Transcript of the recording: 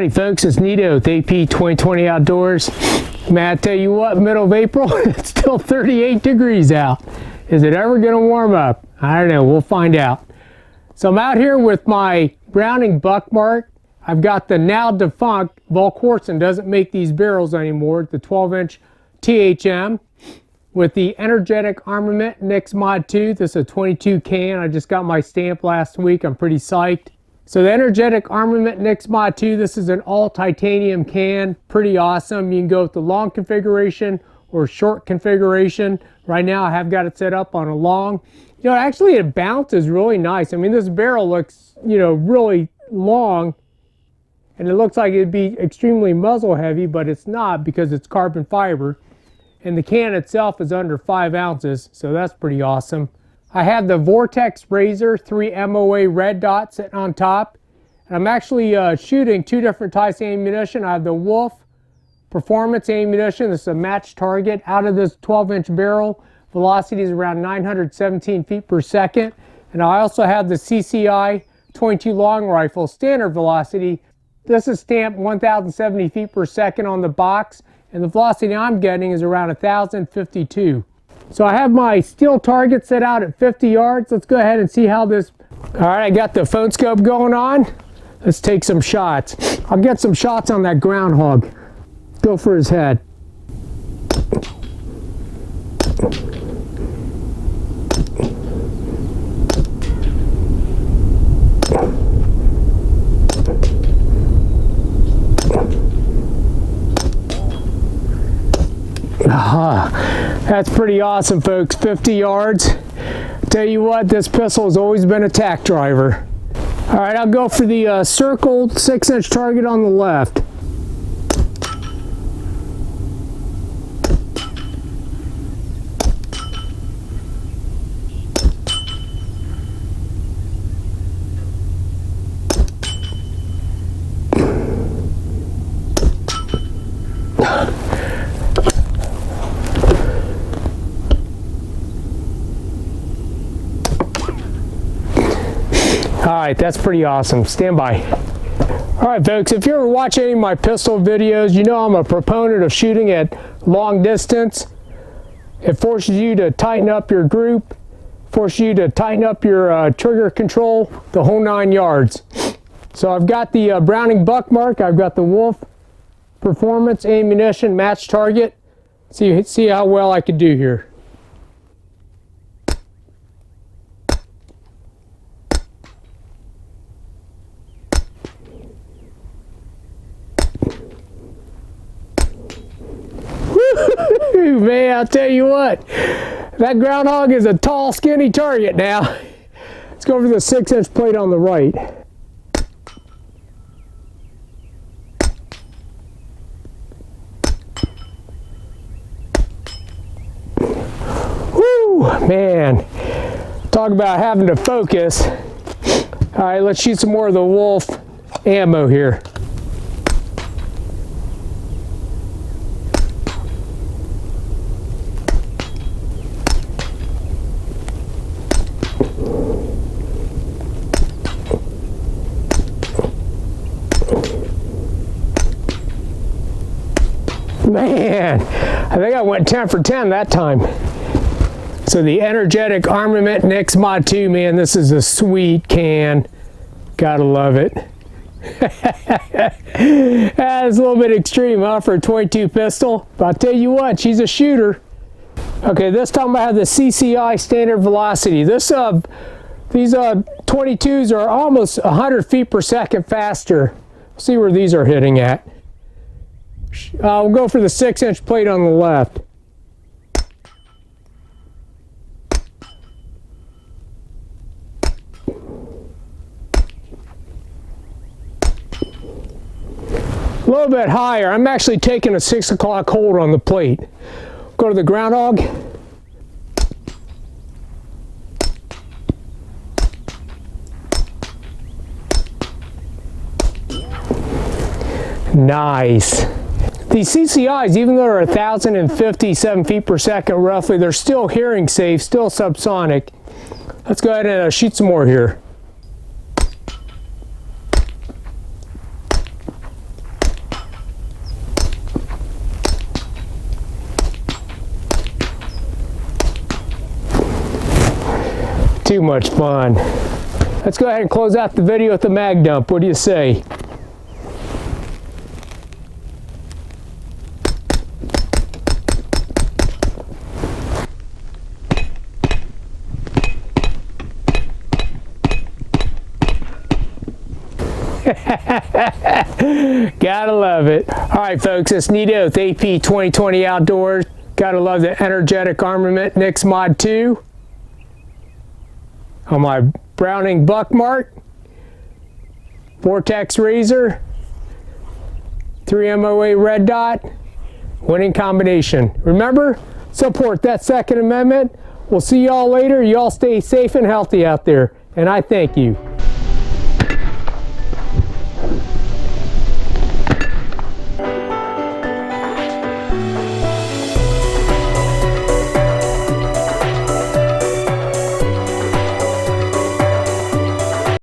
Howdy folks, it's Nito with AP 2020 Outdoors. Man, I tell you what, middle of April, it's still 38 degrees out. Is it ever going to warm up? I don't know, we'll find out. So I'm out here with my Browning buckmark. I've got the now defunct, Vortex doesn't make these barrels anymore, the 12-inch THM with the energetic armament NYX MOD2. This is a 22 can. I just got my stamp last week. I'm pretty psyched. So the energetic armament NYX MOD2, this is an all titanium can. Pretty awesome. You can go with the long configuration or short configuration. Right now I have got it set up on a long. You know, actually it bounces really nice. I mean, this barrel looks, you know, really long, and it looks like it'd be extremely muzzle heavy, but it's not because it's carbon fiber. And the can itself is under 5 ounces, so that's pretty awesome. I have the Vortex Razor 3 MOA red dot sitting on top. And I'm actually shooting 2 different types of ammunition. I have the Wolf Performance ammunition. This is a match target. Out of this 12-inch barrel, velocity is around 917 feet per second. And I also have the CCI 22 long rifle standard velocity. This is stamped 1070 feet per second on the box, and the velocity I'm getting is around 1052. So I have my steel target set out at 50 yards. Let's go ahead and see how this... All right, I got the phone scope going on. Let's take some shots. I'll get some shots on that groundhog. Go for his head. That's pretty awesome, folks. 50 yards. Tell you what, this pistol has always been a tack driver. All right, I'll go for the circled 6-inch target on the left. All right, that's pretty awesome. Stand by. All right, folks, if you ever watch any of my pistol videos, you know I'm a proponent of shooting at long distance. It forces you to tighten up your group, forces you to tighten up your trigger control, the whole 9 yards. So I've got the Browning buckmark. I've got the Wolf Performance ammunition match target. See how well I could do here. Man, I'll tell you what, that groundhog is a tall, skinny target now. Let's go over the 6-inch plate on the right. Whew, man, talk about having to focus. All right, let's shoot some more of the Wolf ammo here. Man, I think I went 10 for 10 that time. So the energetic armament NYX MOD2, man, this is a sweet can. Gotta love it. That's a little bit extreme, huh, for a 22 pistol. But I'll tell you what, she's a shooter. Okay, this time I have the CCI standard velocity. These 22s are almost 100 feet per second faster. See where these are hitting at. We'll go for the 6-inch plate on the left. A little bit higher. I'm actually taking a 6 o'clock hold on the plate. Go to the groundhog. Nice. These CCIs, even though they're 1,057 feet per second roughly, they're still hearing safe, still subsonic. Let's go ahead and shoot some more here. too much fun. Let's go ahead and close out the video with the mag dump. What do you say? Gotta love it. Alright folks, it's Nito with AP 2020 Outdoors. Gotta love the energetic armament NYX MOD2 on my Browning Buckmark, Vortex Razor, 3MOA red dot, winning combination. Remember, support that Second Amendment. We'll see y'all later. Y'all stay safe and healthy out there, and I thank you.